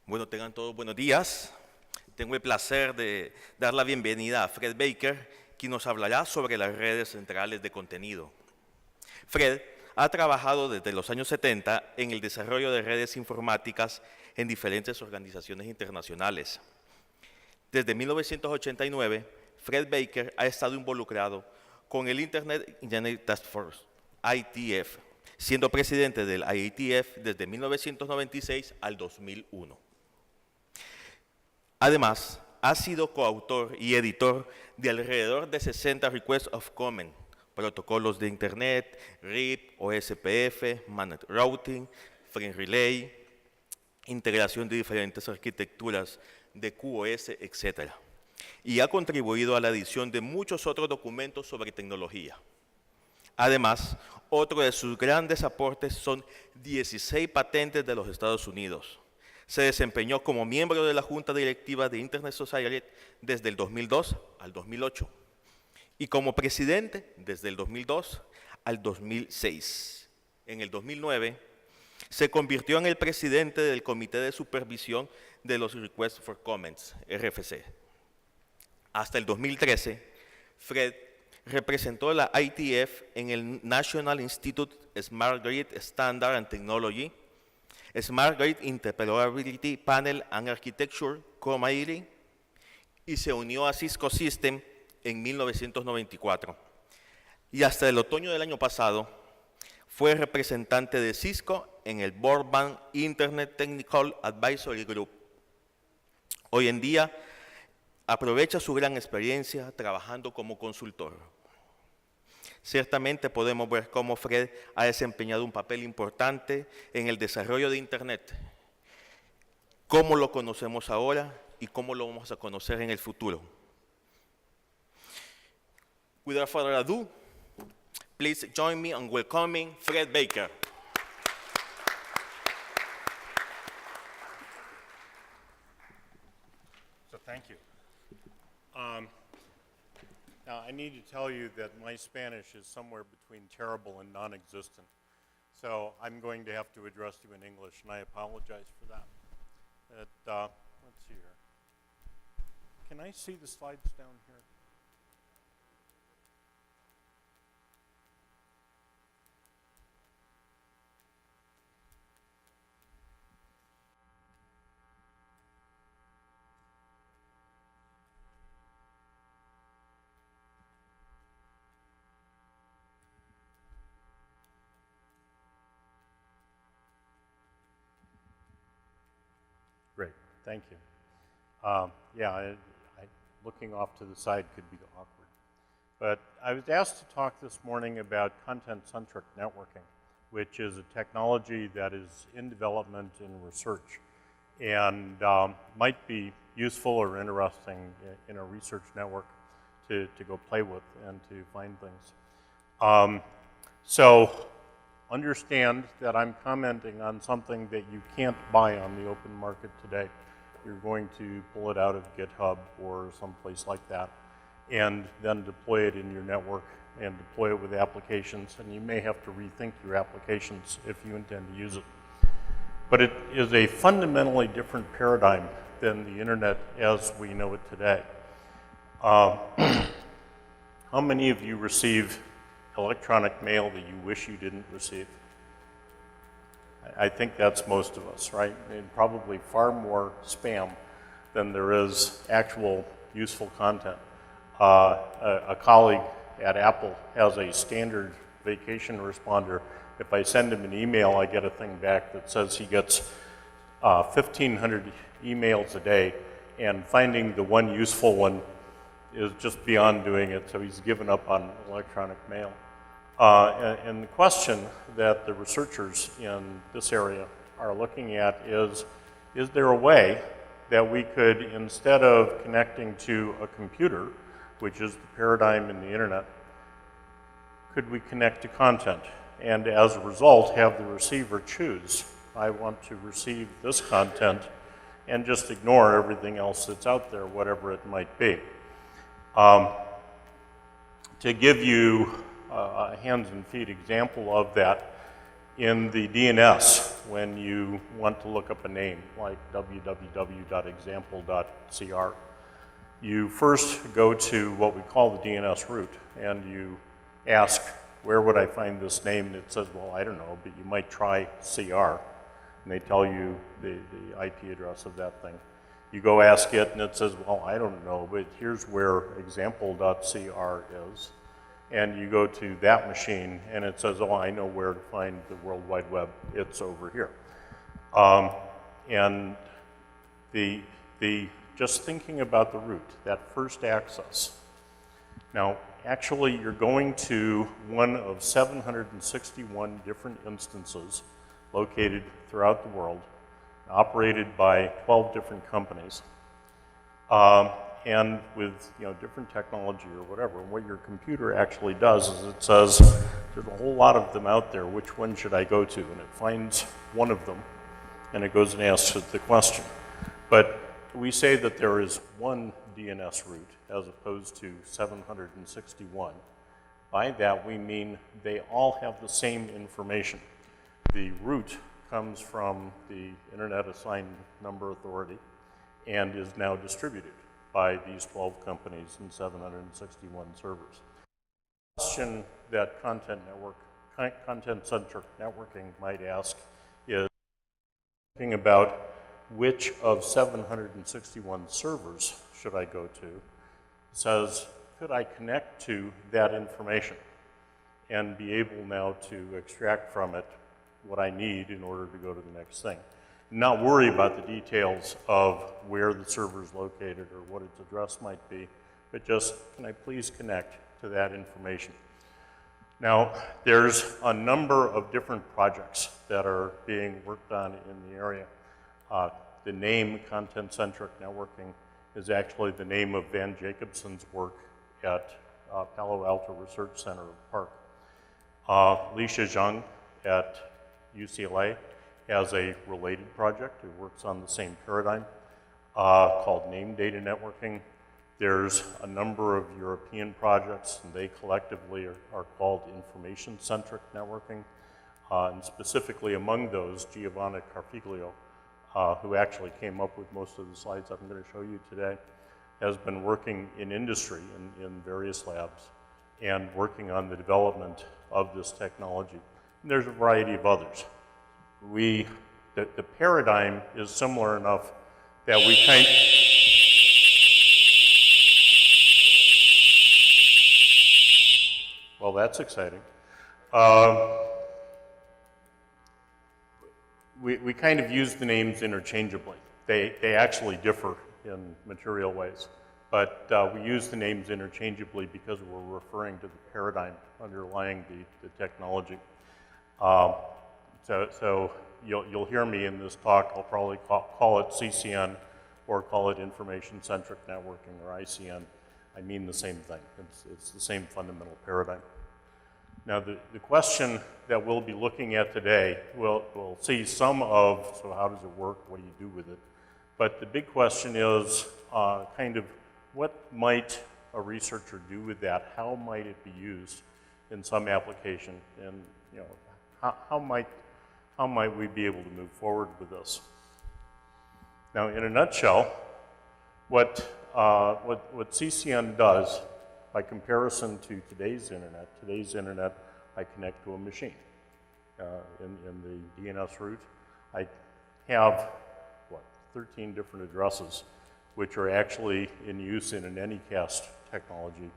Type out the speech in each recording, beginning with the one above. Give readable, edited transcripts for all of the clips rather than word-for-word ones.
Bueno, tengan todos buenos días. Tengo el placer de dar la bienvenida a Fred Baker, quien nos hablará sobre las redes centrales de contenido. Fred ha trabajado desde los años 70 en el desarrollo de redes informáticas en diferentes organizaciones internacionales. Desde 1989, Fred Baker ha estado involucrado con el Internet Engineering Task Force, IETF, siendo presidente del IETF desde 1996 al 2001. Además, ha sido coautor y editor de alrededor de 60 Requests of Comment, protocolos de Internet, RIP, OSPF, Managed Routing, Frame Relay, integración de diferentes arquitecturas de QoS, etc. Y ha contribuido a la edición de muchos otros documentos sobre tecnología. Además, otro de sus grandes aportes son 16 patentes de los Estados Unidos. Se desempeñó como miembro de la Junta Directiva de Internet Society desde el 2002 al 2008 y como presidente desde el 2002 al 2006. En el 2009 se convirtió en el presidente del Comité de Supervisión de los Requests for Comments, RFC. Hasta el 2013, Fred representó la IETF en el National Institute Smart Grid Standard and Technology, Smart Grid Interoperability Panel and Architecture Committee y se unió a Cisco System en 1994. Y hasta el otoño del año pasado fue representante de Cisco en el Broadband Internet Technical Advisory Group. Hoy en día aprovecha su gran experiencia trabajando como consultor. Ciertamente podemos ver cómo Fred ha desempeñado un papel importante en el desarrollo de Internet, cómo lo conocemos ahora y cómo lo vamos a conocer en el futuro. Without further ado, please join me in welcoming Fred Baker. So thank you. Now, I need to tell you that my Spanish is somewhere between terrible and non-existent. So I'm going to have to address you in English, and I apologize for that. Let's see here. Can I see the slides down here? Great, thank you. Looking off to the side could be awkward. But I was asked to talk this morning about content-centric networking, which is a technology that is in development and research and might be useful or interesting in a research network to go play with and to find things. So understand that I'm commenting on something that you can't buy on the open market today. You're going to pull it out of GitHub or someplace like that and then deploy it in your network and deploy it with applications, and you may have to rethink your applications if you intend to use it. But it is a fundamentally different paradigm than the internet as we know it today. How many of you receive electronic mail that you wish you didn't receive? I think that's most of us, right? And probably far more spam than there is actual useful content. A colleague at Apple has a standard vacation responder. If I send him an email, I get a thing back that says he gets 1,500 emails a day, and finding the one useful one is just beyond doing it, so he's given up on electronic mail. And the question that the researchers in this area are looking at is there a way that we could, instead of connecting to a computer, which is the paradigm in the internet, could we connect to content? And as a result, have the receiver choose, I want to receive this content and just ignore everything else that's out there, whatever it might be. To give you a hands and feet example of that, In the DNS, when you want to look up a name, like www.example.cr, you first go to what we call the DNS root, and you ask, where would I find this name? And it says, well, I don't know, but you might try CR, and they tell you the IP address of that thing. You go ask it, and it says, well, I don't know, but here's where example.cr is. And you go to that machine, and it says, oh, I know where to find the World Wide Web. It's over here. And just thinking about the root, that first access. Now, actually, you're going to one of 761 different instances located throughout the world, operated by 12 different companies, and with different technology or whatever. And what your computer actually does is it says, there's a whole lot of them out there, which one should I go to? And it finds one of them, and it goes and asks it the question. But we say that there is one DNS root as opposed to 761. By that, we mean they all have the same information. The root comes from the Internet Assigned Number Authority and is now distributed by these 12 companies and 761 servers. The question that content-centric networking might ask is thinking about which of 761 servers should I go to, says, could I connect to that information and be able now to extract from it what I need in order to go to the next thing. Not worry about the details of where the server is located or what its address might be, but just, can I please connect to that information? Now, there's a number of different projects that are being worked on in the area. The name Content-Centric Networking is actually the name of Van Jacobson's work at Palo Alto Research Center Park. Lisha Zhang at UCLA has a related project. It works on the same paradigm called Name Data Networking. There's a number of European projects, and they collectively are called Information-Centric Networking. And specifically among those, Giovanna Carfiglio, who actually came up with most of the slides I'm going to show you today, has been working in industry in various labs and working on the development of this technology. And there's a variety of others. The paradigm is similar enough that we well, that's exciting. We kind of use the names interchangeably. They actually differ in material ways, but we use the names interchangeably because we're referring to the paradigm underlying the technology. So you'll hear me in this talk. I'll probably call it CCN or call it Information-Centric Networking or ICN. I mean the same thing. It's the same fundamental paradigm. Now, the question that we'll be looking at today, we'll see some of, so how does it work, what do you do with it? But the big question is kind of what might a researcher do with that? How might it be used in some application? And how might we be able to move forward with this? Now, in a nutshell, what CCN does, by comparison to today's internet, I connect to a machine. In the DNS route, I have, 13 different addresses, which are actually in use in an Anycast technology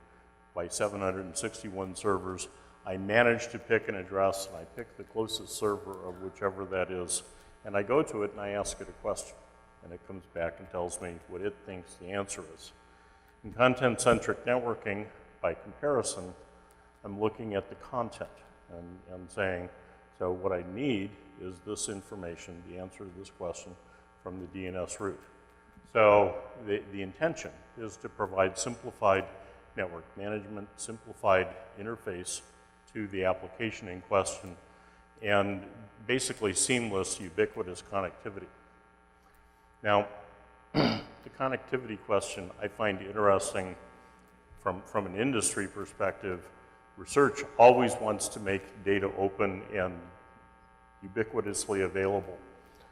by 761 servers. I manage to pick an address, and I pick the closest server of whichever that is, and I go to it and I ask it a question, and it comes back and tells me what it thinks the answer is. In content-centric networking, by comparison, I'm looking at the content and saying, so what I need is this information, the answer to this question, from the DNS route. So the intention is to provide simplified network management, simplified interface to the application in question, and basically seamless, ubiquitous connectivity. Now, the connectivity question I find interesting from an industry perspective. Research always wants to make data open and ubiquitously available.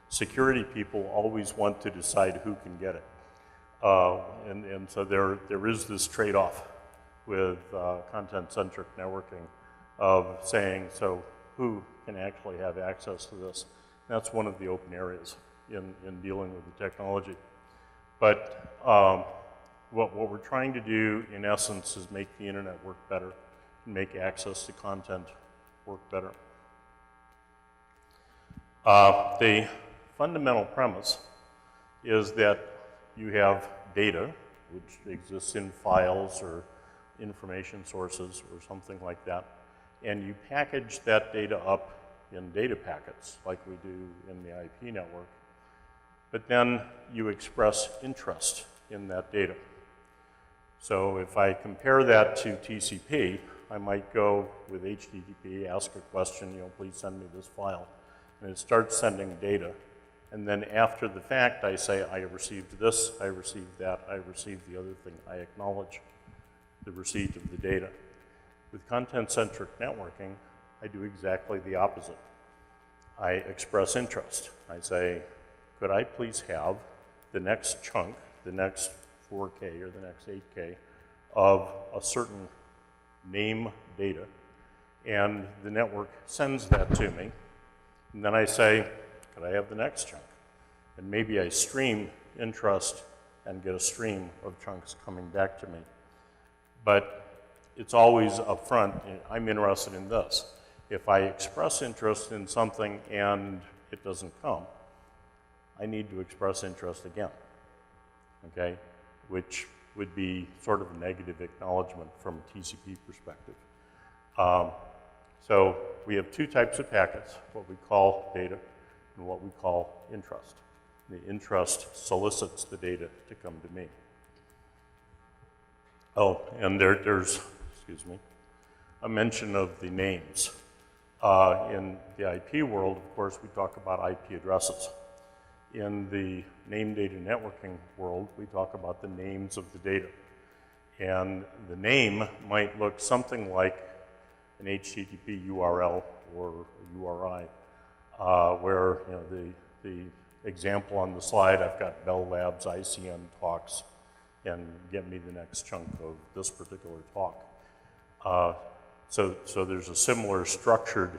Security people always want to decide who can get it. And so there is this trade-off with content-centric networking of saying, so who can actually have access to this? That's one of the open areas in dealing with the technology. But what we're trying to do, in essence, is make the internet work better, and make access to content work better. The fundamental premise is that you have data, which exists in files or information sources or something like that, and you package that data up in data packets, like we do in the IP network, but then you express interest in that data. So if I compare that to TCP, I might go with HTTP, ask a question, please send me this file, and it starts sending data. And then after the fact, I say, I received this, I received that, I received the other thing. I acknowledge the receipt of the data. With content-centric networking, I do exactly the opposite. I express interest. I say, could I please have the next chunk, the next 4K or the next 8K of a certain name data, and the network sends that to me. And then I say, could I have the next chunk? And maybe I stream interest and get a stream of chunks coming back to me. But it's always upfront, I'm interested in this. If I express interest in something and it doesn't come, I need to express interest again, okay? Which would be sort of a negative acknowledgement from a TCP perspective. So we have two types of packets, what we call data and what we call interest. The interest solicits the data to come to me. Oh, and there's, excuse me, a mention of the names. In the IP world, of course, we talk about IP addresses. In the name data networking world, we talk about the names of the data. And the name might look something like an HTTP URL or a URI, where the example on the slide, I've got Bell Labs ICN talks, and get me the next chunk of this particular talk. So there's a similar structured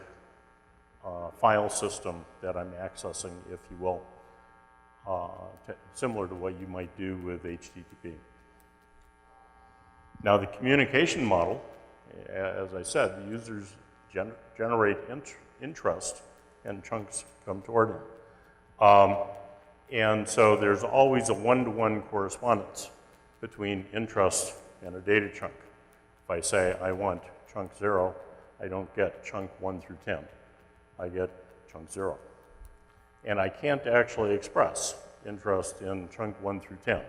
file system that I'm accessing, if you will, similar to what you might do with HTTP. Now the communication model, as I said, the users generate interest and chunks come toward them. And so there's always a one-to-one correspondence between interest and a data chunk. If I say I want chunk 0, I don't get chunk 1 through 10. I get chunk 0. And I can't actually express interest in chunk 1 through 10.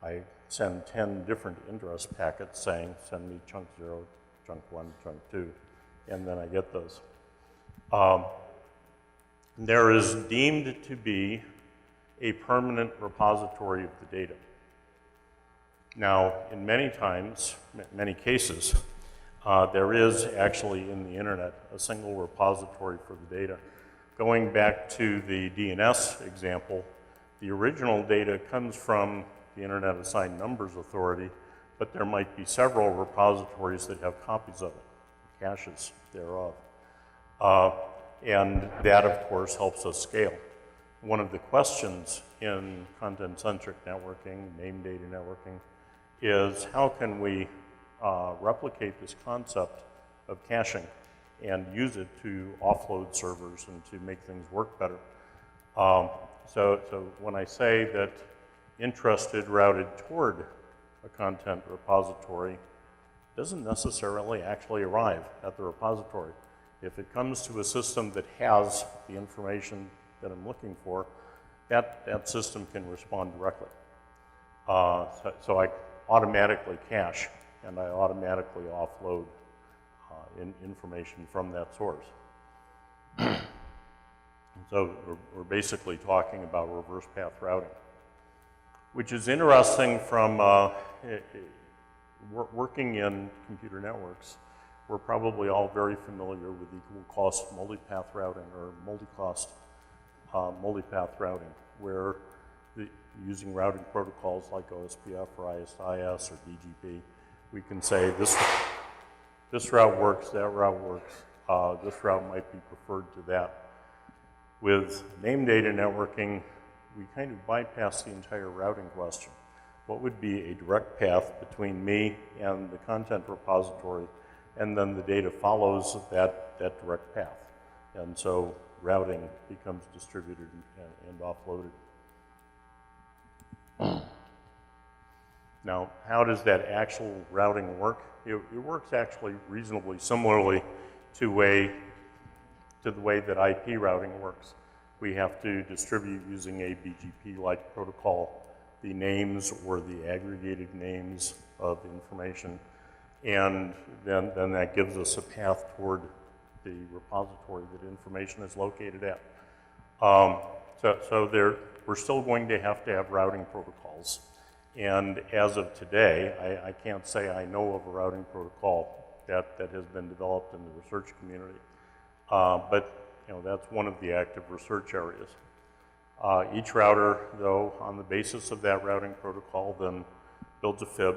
I send 10 different interest packets saying, send me chunk 0, chunk 1, chunk 2, and then I get those. There is deemed to be a permanent repository of the data. Now, in many cases, there is actually in the internet a single repository for the data. Going back to the DNS example, the original data comes from the Internet Assigned Numbers Authority, but there might be several repositories that have copies of it, caches thereof. And that, of course, helps us scale. One of the questions in content-centric networking, name data networking, is how can we replicate this concept of caching and use it to offload servers and to make things work better. So when I say that interested routed toward a content repository doesn't necessarily actually arrive at the repository. If it comes to a system that has the information that I'm looking for, that system can respond directly. So I automatically cache and I automatically offload information from that source. So we're basically talking about reverse path routing, which is interesting from working in computer networks. We're probably all very familiar with equal cost multipath routing or multi-cost multipath routing, where using routing protocols like OSPF or ISIS or BGP, we can say this route works, that route works, this route might be preferred to that. With name data networking, we kind of bypass the entire routing question. What would be a direct path between me and the content repository, and then the data follows that direct path. And so routing becomes distributed and offloaded. Now, how does that actual routing work? It works actually reasonably similarly to the way that IP routing works. We have to distribute using a BGP-like protocol the names or the aggregated names of information, and then that gives us a path toward the repository that information is located at. We're still going to have routing protocols. And as of today, I can't say I know of a routing protocol that has been developed in the research community. But that's one of the active research areas. Each router, though, on the basis of that routing protocol, then builds a fib,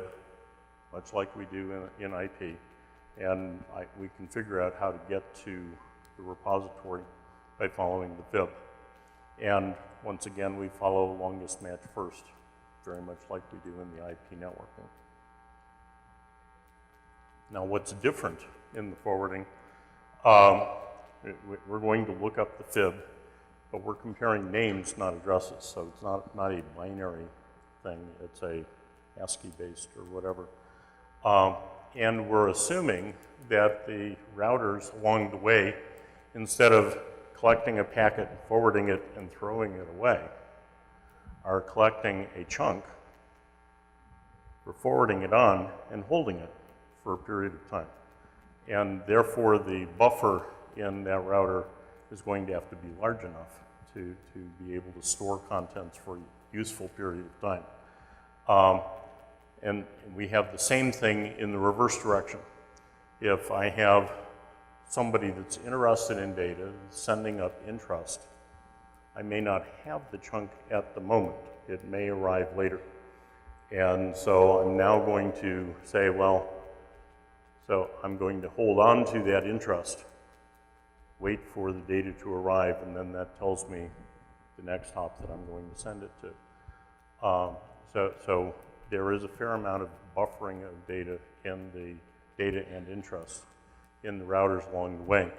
much like we do in IP. And we can figure out how to get to the repository by following the fib. And once again, we follow longest match first, very much like we do in the IP networking. Now, what's different in the forwarding? We're going to look up the fib, but we're comparing names, not addresses. So it's not a binary thing. It's a ASCII-based or whatever. And we're assuming that the routers along the way, instead of collecting a packet, forwarding it, and throwing it away, are collecting a chunk, we're forwarding it on, and holding it for a period of time. And therefore, the buffer in that router is going to have to be large enough to be able to store contents for a useful period of time. And we have the same thing in the reverse direction. If I have somebody that's interested in data, sending up interest, I may not have the chunk at the moment. It may arrive later. And so I'm now going to say, well, so I'm going to hold on to that interest, wait for the data to arrive, and then that tells me the next hop that I'm going to send it to. So there is a fair amount of buffering of data in the data and interest in the routers along the way.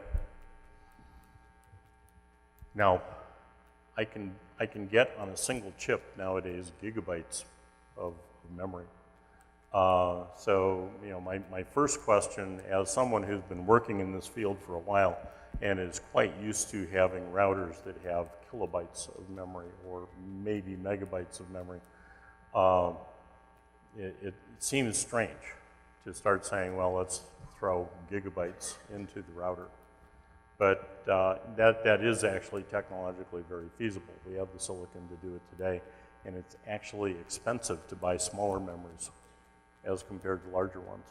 Now, I can get on a single chip nowadays gigabytes of memory. So my first question, as someone who's been working in this field for a while and is quite used to having routers that have kilobytes of memory or maybe megabytes of memory, it seems strange to start saying, well, let's throw gigabytes into the router. But that is actually technologically very feasible. We have the silicon to do it today, and it's actually expensive to buy smaller memories as compared to larger ones.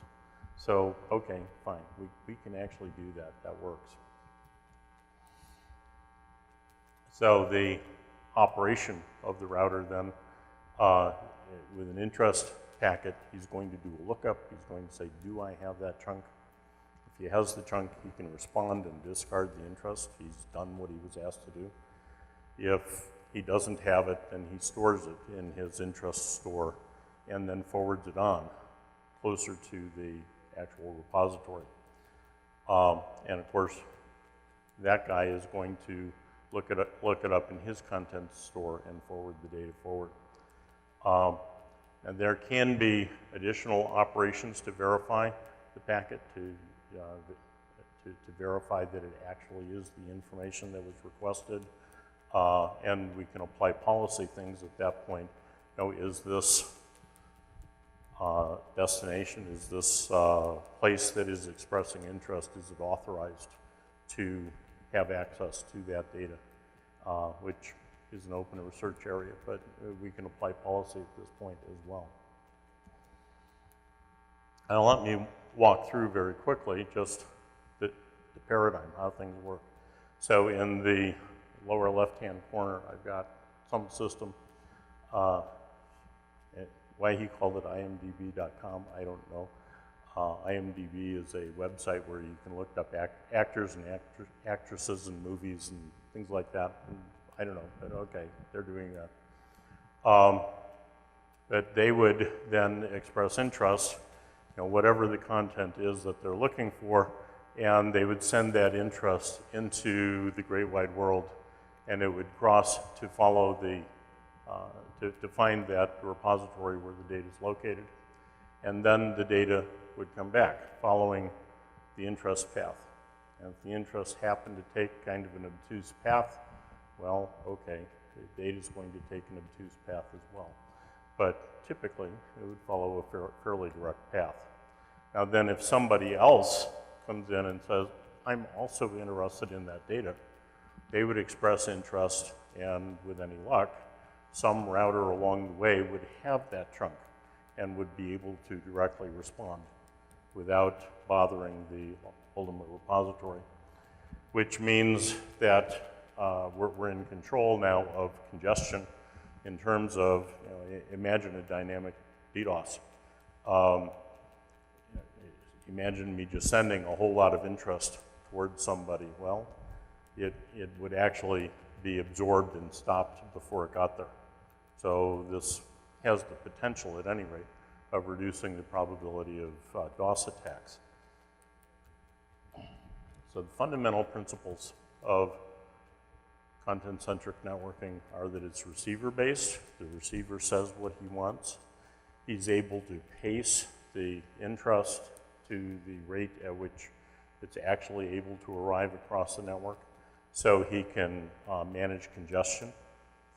So, okay, fine, we can actually do that. That works. So the operation of the router then, with an interest packet, he's going to do a lookup. He's going to say, do I have that chunk? If he has the chunk, he can respond and discard the interest. He's done what he was asked to do. If he doesn't have it, then he stores it in his interest store and then forwards it on closer to the actual repository. And of course, that guy is going to look it up in his content store and forward the data forward. And there can be additional operations to verify the packet, to verify that it actually is the information that was requested. And we can apply policy things at that point. Is this destination, is this place that is expressing interest, is it authorized to have access to that data, which is an open research area, but we can apply policy at this point as well. Now let me walk through very quickly just the paradigm, how things work. So in the lower left-hand corner, I've got some system. Why he called it imdb.com, I don't know. IMDb is a website where you can look up actors and actresses in movies and things like that. And I don't know, but okay, they're doing that. But they would then express interest, whatever the content is that they're looking for, and they would send that interest into the great wide world, and it would cross to follow the, to find that repository where the data is located. And then the data would come back following the interest path. And if the interest happened to take kind of an obtuse path, well, okay, the data is going to take an obtuse path as well. But typically, it would follow a fairly direct path. Now then, if somebody else comes in and says, I'm also interested in that data, they would express interest, and with any luck, some router along the way would have that chunk and would be able to directly respond without bothering the ultimate repository, which means that we're in control now of congestion in terms of, imagine a dynamic DDoS. Imagine me just sending a whole lot of interest towards somebody. Well, it would actually be absorbed and stopped before it got there. So this has the potential, at any rate, of reducing the probability of DOS attacks. So the fundamental principles of content-centric networking are that it's receiver-based. The receiver says what he wants. He's able to pace the interest to the rate at which it's actually able to arrive across the network, so he can manage congestion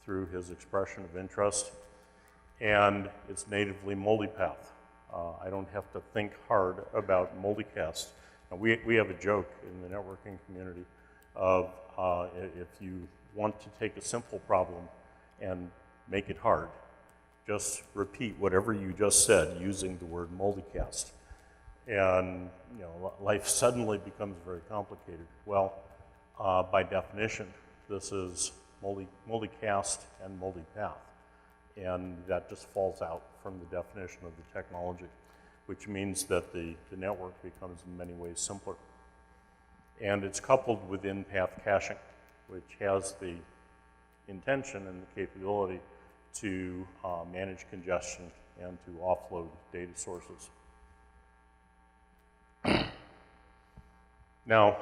through his expression of interest. And it's natively multipath. I don't have to think hard about multicast. Now, we have a joke in the networking community of if you want to take a simple problem and make it hard, just repeat whatever you just said using the word multicast. And life suddenly becomes very complicated. Well, by definition, this is multicast and multipath. And that just falls out from the definition of the technology, which means that the network becomes in many ways simpler. And it's coupled with in-path caching, which has the intention and the capability to manage congestion and to offload data sources. Now,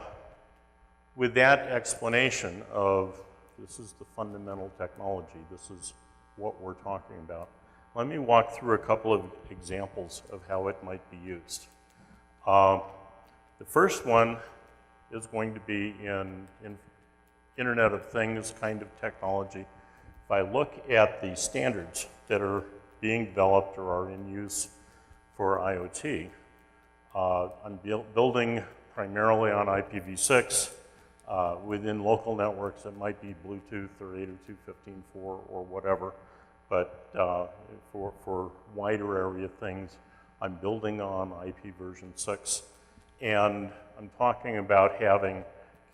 with that explanation of this is the fundamental technology, this is what we're talking about, let me walk through a couple of examples of how it might be used. The first one is going to be in Internet of Things kind of technology. If I look at the standards that are being developed or are in use for IoT, I'm building primarily on IPv6. Within local networks, it might be Bluetooth or 802.15.4 or whatever, but for wider area things, I'm building on IP version 6, and I'm talking about having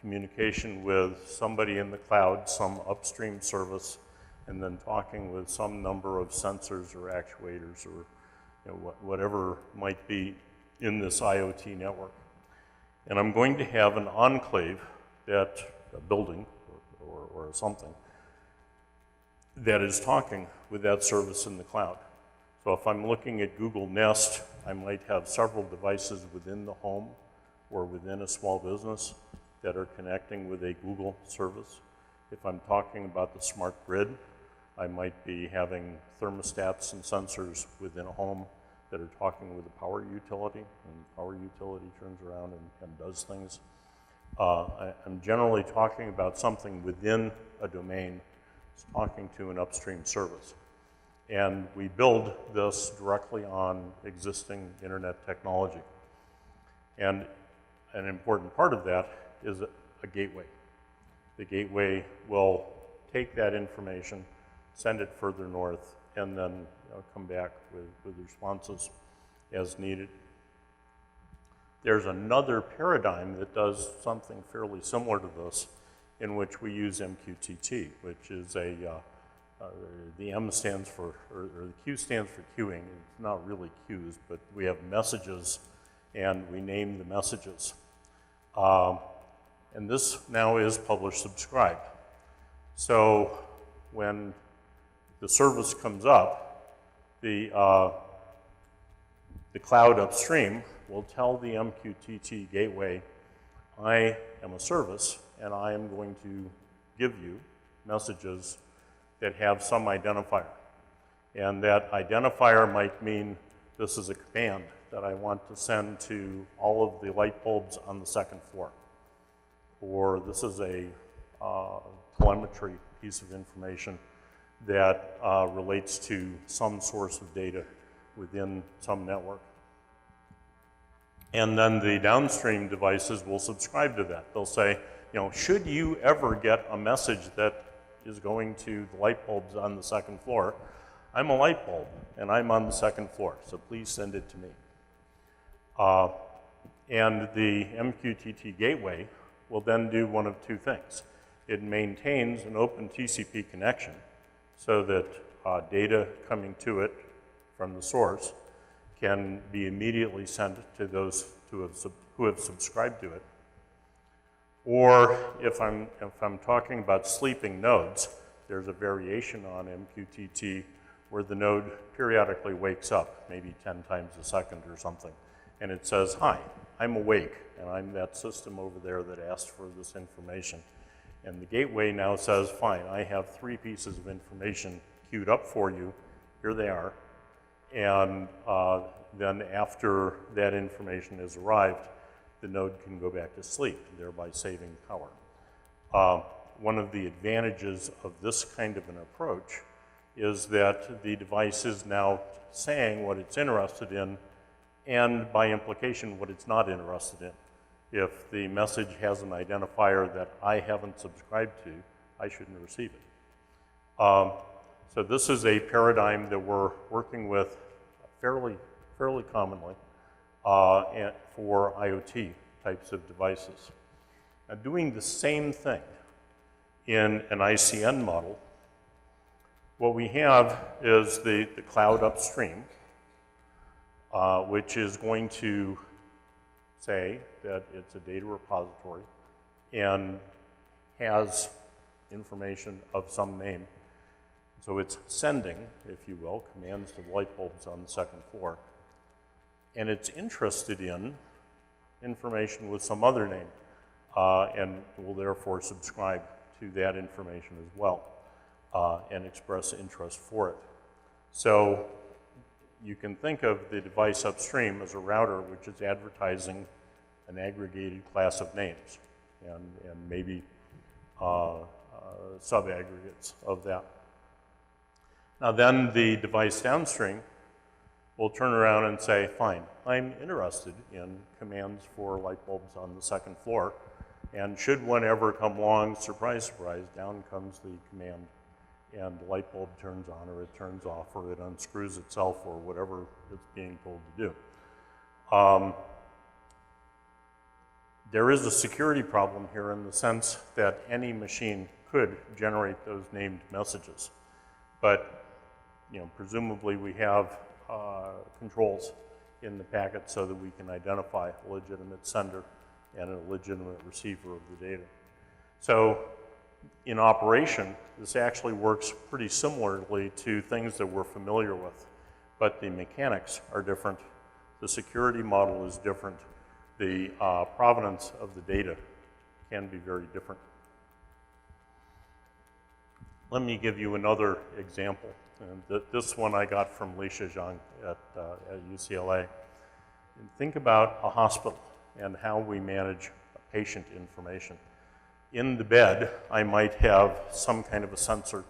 communication with somebody in the cloud, some upstream service, and then talking with some number of sensors or actuators or whatever might be in this IoT network. And I'm going to have an enclave, a building or something, that is talking with that service in the cloud. So if I'm looking at Google Nest, I might have several devices within the home or within a small business that are connecting with a Google service. If I'm talking about the smart grid, I might be having thermostats and sensors within a home that are talking with the power utility, and the power utility turns around and does things. I'm generally talking about something within a domain, talking to an upstream service. And we build this directly on existing internet technology. And an important part of that is a gateway. The gateway will take that information, send it further north, and then come back with responses as needed. There's another paradigm that does something fairly similar to this, in which we use MQTT, which is the M stands for, or the Q stands for queuing. It's not really queues, but we have messages, and we name the messages. And this now is publish subscribe. So when the service comes up, the cloud upstream will tell the MQTT gateway, I am a service, and I am going to give you messages that have some identifier. And that identifier might mean this is a command that I want to send to all of the light bulbs on the second floor. Or this is a telemetry piece of information that relates to some source of data within some network. And then the downstream devices will subscribe to that. They'll say, you know, should you ever get a message that is going to the light bulbs on the second floor, I'm a light bulb and I'm on the second floor, so please send it to me. And the MQTT gateway will then do one of two things. It maintains an open TCP connection so that data coming to it from the source can be immediately sent to those who have subscribed to it. Or if I'm talking about sleeping nodes, there's a variation on MQTT where the node periodically wakes up, maybe 10 times a second or something, and it says, hi, I'm awake, and I'm that system over there that asked for this information. And the gateway now says, fine, I have 3 pieces of information queued up for you, here they are, and then after that information has arrived, the node can go back to sleep, thereby saving power. One of the advantages of this kind of an approach is that the device is now saying what it's interested in, and by implication, what it's not interested in. If the message has an identifier that I haven't subscribed to, I shouldn't receive it. So this is a paradigm that we're working with fairly commonly for IoT types of devices. Now, doing the same thing in an ICN model, what we have is the cloud upstream, which is going to say that it's a data repository and has information of some name. So it's sending, if you will, commands to the light bulbs on the second floor. And it's interested in information with some other name and will therefore subscribe to that information as well and express interest for it. So you can think of the device upstream as a router which is advertising an aggregated class of names and maybe sub-aggregates of that. Now then the device downstream will turn around and say, fine, I'm interested in commands for light bulbs on the second floor, and should one ever come along, surprise, surprise, down comes the command, and the light bulb turns on, or it turns off, or it unscrews itself, or whatever it's being told to do. There is a security problem here in the sense that any machine could generate those named messages, but presumably we have controls in the packet so that we can identify a legitimate sender and a legitimate receiver of the data. So in operation, this actually works pretty similarly to things that we're familiar with, but the mechanics are different. The security model is different. The provenance of the data can be very different. Let me give you another example. And this one I got from Li Shizhang at UCLA. And think about a hospital and how we manage patient information. In the bed, I might have some kind of a sensor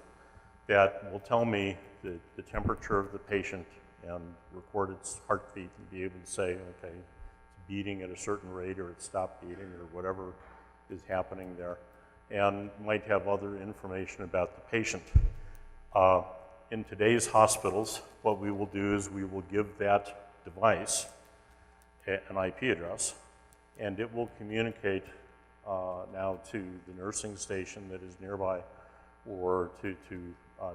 that will tell me the temperature of the patient and record its heartbeat and be able to say, okay, it's beating at a certain rate or it stopped beating or whatever is happening there, and might have other information about the patient. In today's hospitals, what we will do is we will give that device an IP address, and it will communicate now to the nursing station that is nearby or to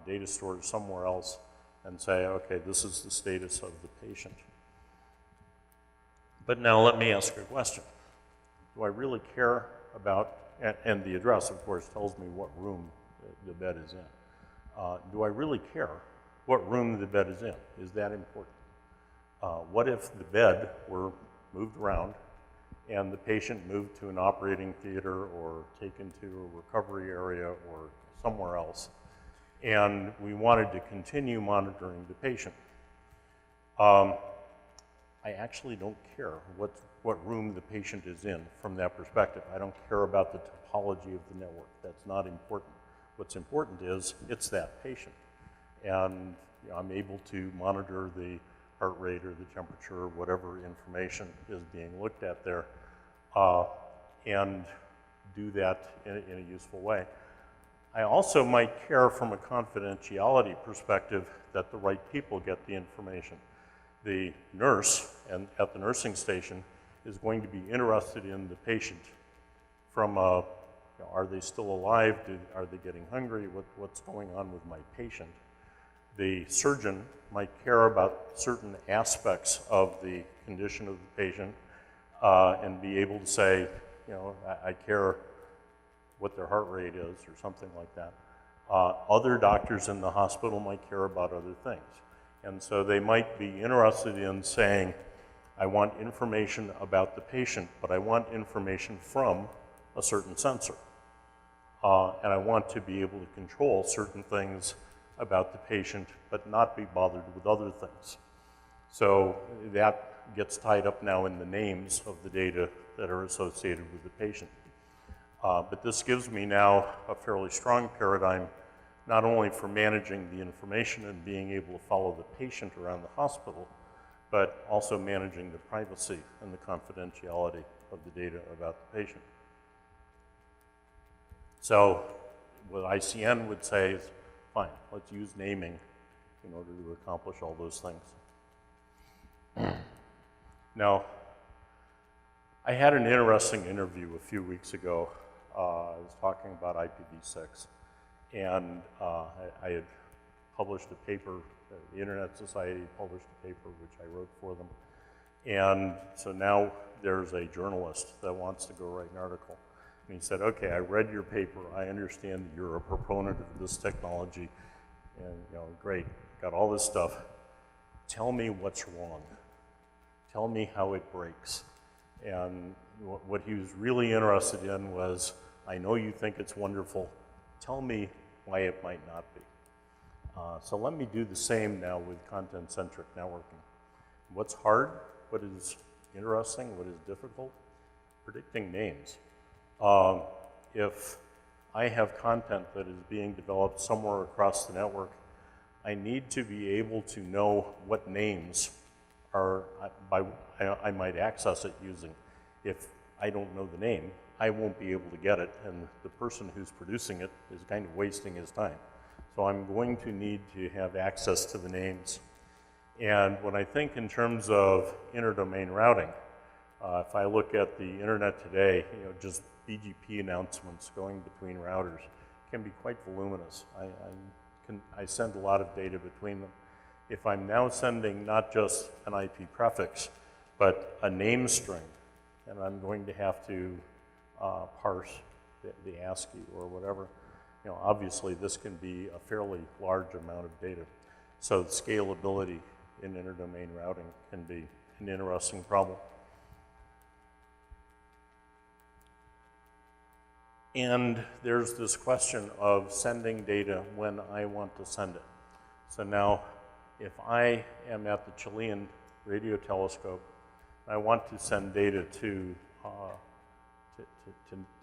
data storage somewhere else and say, okay, this is the status of the patient. But now let me ask you a question. Do I really care about, and the address, of course, tells me what room the bed is in. Do I really care what room the bed is in? Is that important? What if the bed were moved around and the patient moved to an operating theater or taken to a recovery area or somewhere else, and we wanted to continue monitoring the patient? I actually don't care what room the patient is in from that perspective. I don't care about the topology of the network. That's not important. What's important is it's that patient. And I'm able to monitor the heart rate or the temperature, whatever information is being looked at there, and do that in a useful way. I also might care from a confidentiality perspective that the right people get the information. The nurse at the nursing station is going to be interested in the patient from are they still alive? Are they getting hungry? What's going on with my patient? The surgeon might care about certain aspects of the condition of the patient and be able to say, I care what their heart rate is or something like that. Other doctors in the hospital might care about other things. And so they might be interested in saying, I want information about the patient, but I want information from a certain sensor. And I want to be able to control certain things about the patient, but not be bothered with other things. So that gets tied up now in the names of the data that are associated with the patient. But this gives me now a fairly strong paradigm, not only for managing the information and being able to follow the patient around the hospital, but also managing the privacy and the confidentiality of the data about the patient. So what ICN would say is, fine, let's use naming in order to accomplish all those things. Now, I had an interesting interview a few weeks ago. I was talking about IPv6, and I had published a paper, the Internet Society published a paper which I wrote for them. And so now there's a journalist that wants to go write an article. And he said, okay, I read your paper. I understand that you're a proponent of this technology. And great, got all this stuff. Tell me what's wrong. Tell me how it breaks. And what he was really interested in was, I know you think it's wonderful. Tell me why it might not be. So let me do the same now with content-centric networking. What's hard? What is interesting? What is difficult? Predicting names. If I have content that is being developed somewhere across the network, I need to be able to know what names I might access it using. If I don't know the name, I won't be able to get it, and the person who's producing it is kind of wasting his time. So I'm going to need to have access to the names. And when I think in terms of interdomain routing, if I look at the internet today, just BGP announcements going between routers can be quite voluminous. I send a lot of data between them. If I'm now sending not just an IP prefix, but a name string, and I'm going to have to parse the ASCII or whatever, obviously this can be a fairly large amount of data. So scalability in interdomain routing can be an interesting problem. And there's this question of sending data when I want to send it. So now, if I am at the Chilean radio telescope, I want to send data to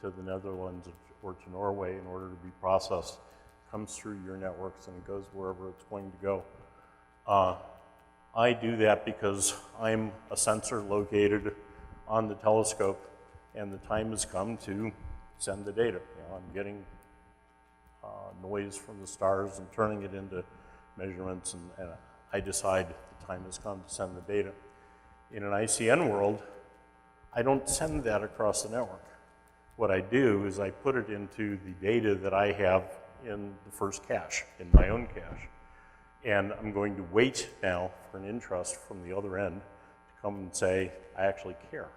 the Netherlands or to Norway in order to be processed. It comes through your networks and it goes wherever it's going to go. I do that because I'm a sensor located on the telescope, and the time has come to send the data. I'm getting noise from the stars and turning it into measurements, and I decide the time has come to send the data. In an ICN world, I don't send that across the network. What I do is I put it into the data that I have in the first cache, in my own cache. And I'm going to wait now for an interest from the other end to come and say, I actually care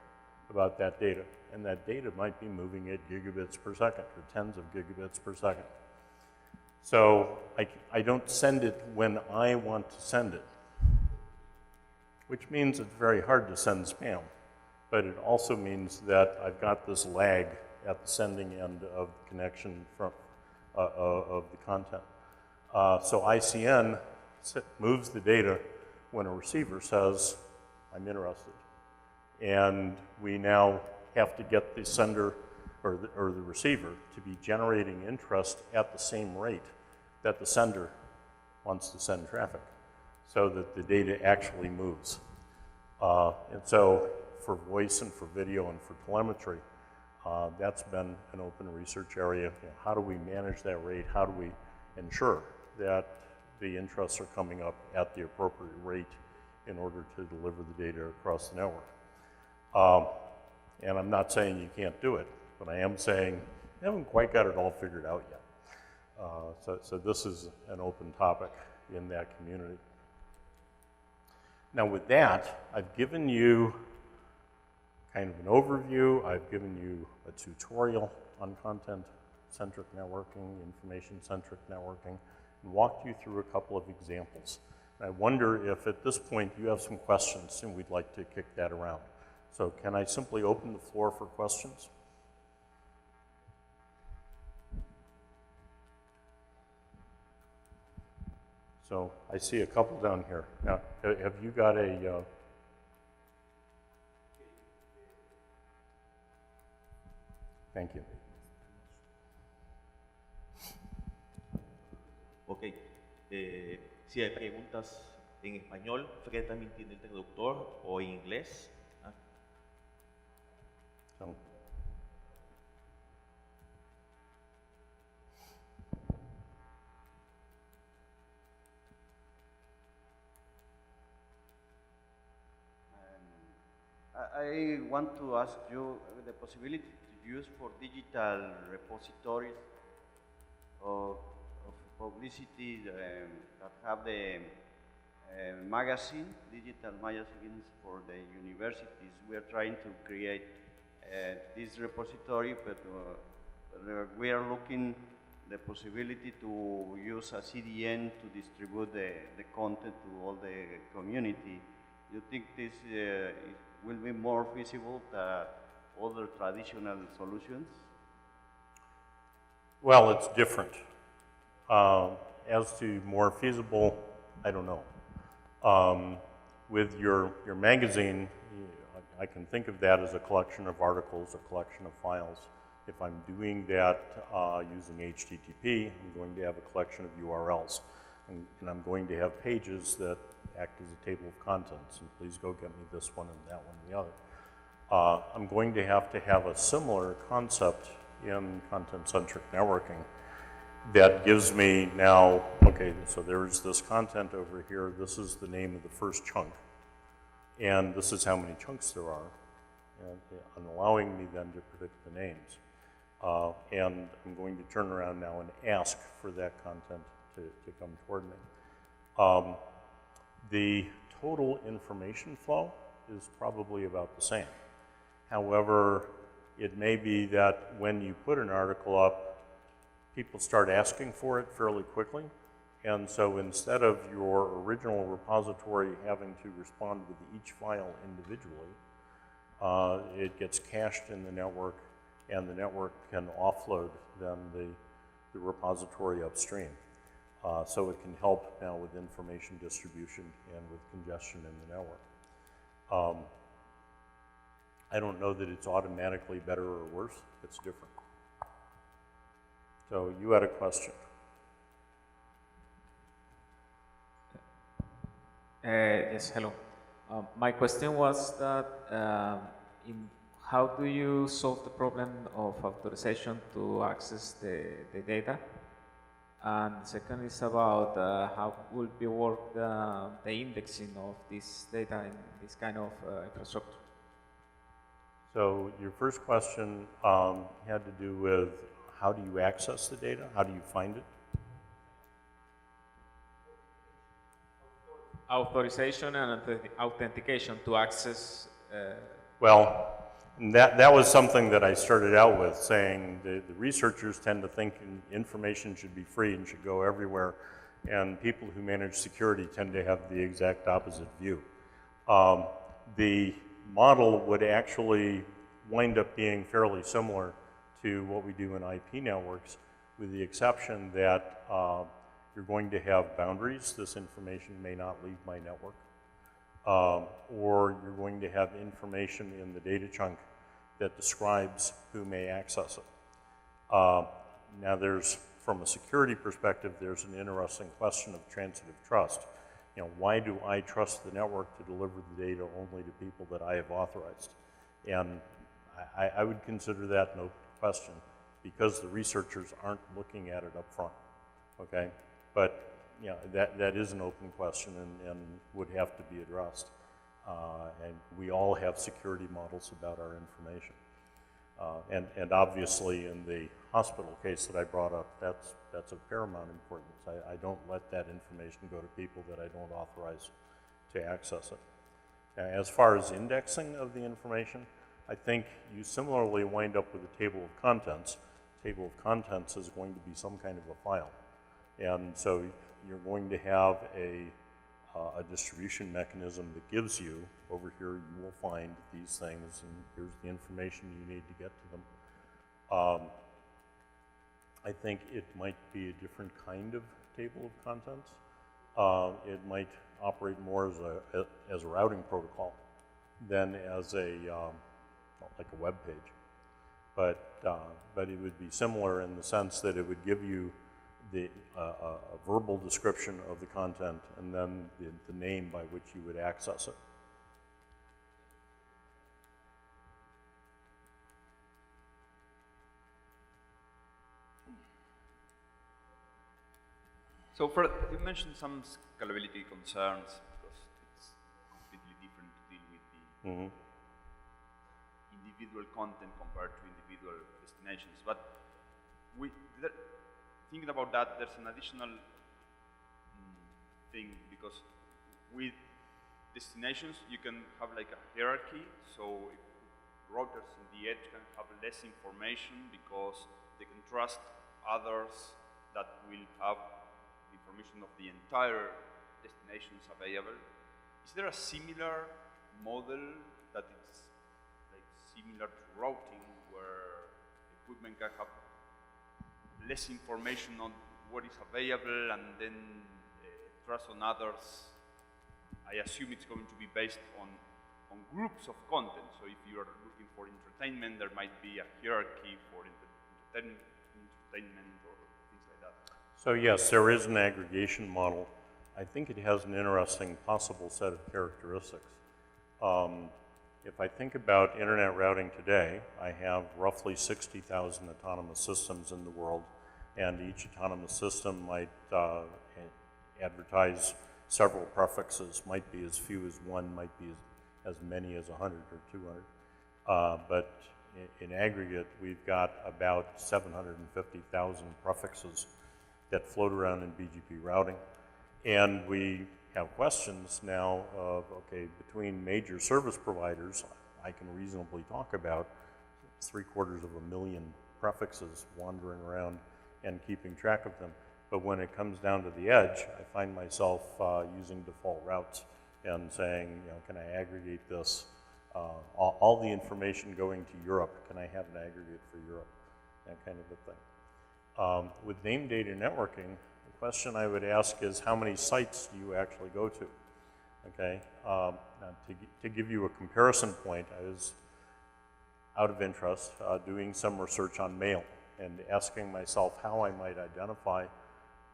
about that data. And that data might be moving at gigabits per second or tens of gigabits per second. So I don't send it when I want to send it, which means it's very hard to send spam. But it also means that I've got this lag at the sending end of the connection from, of the content. So ICN moves the data when a receiver says, I'm interested. And we now have to get the sender or the receiver to be generating interest at the same rate that the sender wants to send traffic so that the data actually moves. And so for voice and for video and for telemetry, that's been an open research area. You know, how do we manage that rate? How do we ensure that the interests are coming up at the appropriate rate in order to deliver the data across the network? And I'm not saying you can't do it, but I am saying you haven't quite got it all figured out yet. So this is an open topic in that community. Now with that, I've given you kind of an overview. I've given you a tutorial on content-centric networking, information-centric networking, and walked you through a couple of examples. And I wonder if at this point you have some questions and we'd like to kick that around. So can I simply open the floor for questions? So I see a couple down here. Now, have you got a... Thank you. Ok. Si hay preguntas en español, Fred también tiene el traductor, o en inglés. So, I want to ask you the possibility to use for digital repositories of publicity that have the magazine, digital magazines for the universities. We are trying to create this repository, but we are looking the possibility to use a CDN to distribute the content to all the community. Do you think this will be more feasible than other traditional solutions? well, it's different. As to more feasible, I don't know. With your magazine, I can think of that as a collection of articles, a collection of files. If I'm doing that using HTTP, I'm going to have a collection of URLs. And I'm going to have pages that act as a table of contents. And please go get me this one and that one and the other. I'm going to have a similar concept in content-centric networking that gives me now, okay, so there's this content over here. This is the name of the first chunk. And this is how many chunks there are, and allowing me then to predict the names. And I'm going to turn around now and ask for that content to come toward me. The total information flow is probably about the same. However, it may be that when you put an article up, people start asking for it fairly quickly. And so instead of your original repository having to respond with each file individually, it gets cached in the network, and the network can offload then the repository upstream. So it can help now with information distribution and with congestion in the network. I don't know that it's automatically better or worse. It's different. So you had a question. Yes, hello. My question was that how do you solve the problem of authorization to access the data? And the second is about how will be work the indexing of this data in this kind of infrastructure. So your first question had to do with how do you access the data? How do you find it? Authorization and authentication to access. Well, that was something that I started out with, saying the researchers tend to think information should be free and should go everywhere, and people who manage security tend to have the exact opposite view. The model would actually wind up being fairly similar to what we do in IP networks, with the exception that you're going to have boundaries. This information may not leave my network. Or you're going to have information in the data chunk that describes who may access it. Now there's, from a security perspective, there's an interesting question of transitive trust. You know, why do I trust the network to deliver the data only to people that I have authorized? And I would consider that an open question because the researchers aren't looking at it up front, okay? But you know, that is an open question and would have to be addressed. And we all have security models about our information. And obviously in the hospital case that I brought up, that's of paramount importance. I don't let that information go to people that I don't authorize to access it. As far as indexing of the information, I think you similarly wind up with a table of contents. Table of contents is going to be some kind of a file. And so you're going to have a distribution mechanism that gives you, over here you will find these things and here's the information you need to get to them. I think it might be a different kind of table of contents. It might operate more as a routing protocol than as a, like a web page. But it would be similar in the sense that it would give you a verbal description of the content and then the name by which you would access it. So you mentioned some scalability concerns because it's completely different to deal with the individual content compared to individual destinations. But thinking about that, there's an additional thing because with destinations you can have like a hierarchy. So routers in the edge can have less information because they can trust others that will have information of the entire destinations available. Is there a similar model that is like similar to routing where equipment can have less information on what is available and then trust on others? I assume it's going to be based on groups of content. So if you are looking for entertainment, there might be a hierarchy for entertainment or things like that. So yes, there is an aggregation model. I think it has an interesting possible set of characteristics. If I think about internet routing today, I have roughly 60,000 autonomous systems in the world, and each autonomous system might advertise several prefixes, might be as few as one, might be as many as 100 or 200. But in aggregate, we've got about 750,000 prefixes that float around in BGP routing. And we have questions now of, okay, between major service providers, I can reasonably talk about 750,000 prefixes wandering around and keeping track of them. But when it comes down to the edge, I find myself using default routes and saying, you know, can I aggregate this? All the information going to Europe, can I have an aggregate for Europe? That kind of a thing. With named data networking, the question I would ask is how many sites do you actually go to? Okay, now to give you a comparison point, I was out of interest doing some research on mail and asking myself how I might identify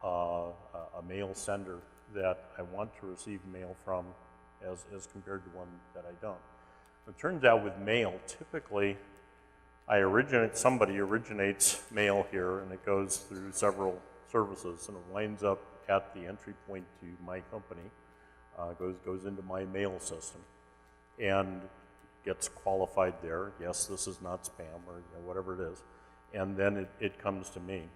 a mail sender that I want to receive mail from as compared to one that I don't. It turns out with mail, typically somebody originates mail here and it goes through several services, and it winds up at the entry point to my company, goes into my mail system, and gets qualified there. Yes, this is not spam, or whatever it is, and then it comes to me.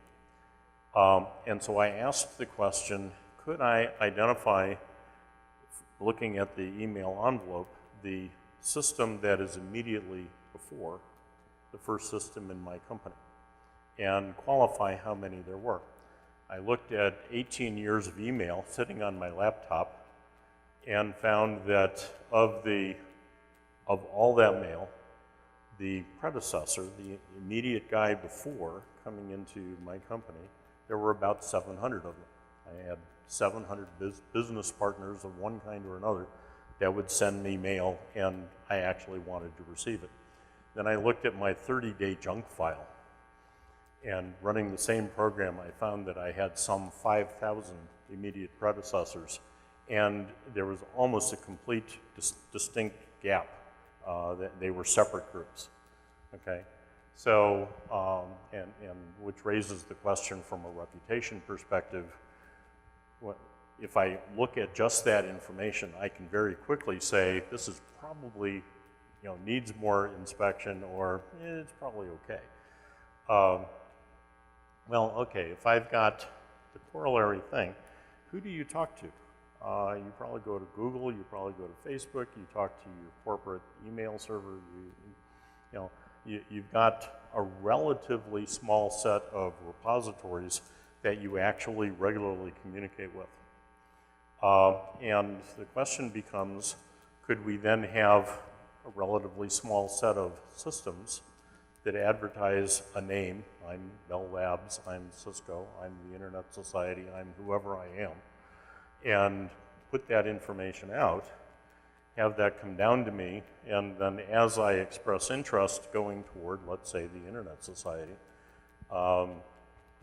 And so I asked the question, could I identify, looking at the email envelope, the system that is immediately before the first system in my company, and qualify how many there were. I looked at 18 years of email sitting on my laptop and found that of all that mail, the predecessor, the immediate guy before coming into my company, there were about 700 of them. I had 700 business partners of one kind or another that would send me mail, and I actually wanted to receive it. Then I looked at my 30-day junk file, and running the same program, I found that I had some 5,000 immediate predecessors, and there was almost a complete distinct gap. That they were separate groups, okay? So, and which raises the question from a reputation perspective. If I look at just that information, I can very quickly say, this is probably, needs more inspection, or it's probably okay. Well, okay, if I've got the corollary thing, who do you talk to? You probably go to Google, you probably go to Facebook, you talk to your corporate email server, you've got a relatively small set of repositories that you actually regularly communicate with. And the question becomes, could we then have a relatively small set of systems that advertise a name? I'm Bell Labs, I'm Cisco, I'm the Internet Society, I'm whoever I am, and put that information out, have that come down to me, and then as I express interest going toward, let's say, the Internet Society,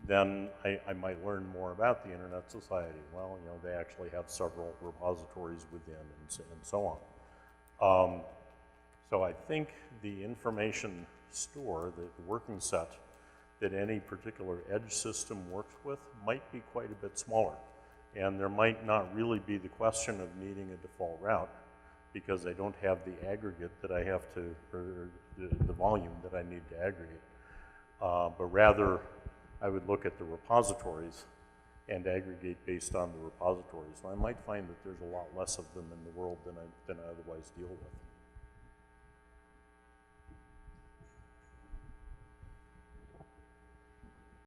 then I might learn more about the Internet Society. Well, they actually have several repositories within, and so on. So I think the information store, the working set that any particular edge system works with might be quite a bit smaller. And there might not really be the question of needing a default route, because I don't have the aggregate that I have to, or the volume that I need to aggregate. But rather, I would look at the repositories and aggregate based on the repositories. And I might find that there's a lot less of them in the world than I otherwise deal with.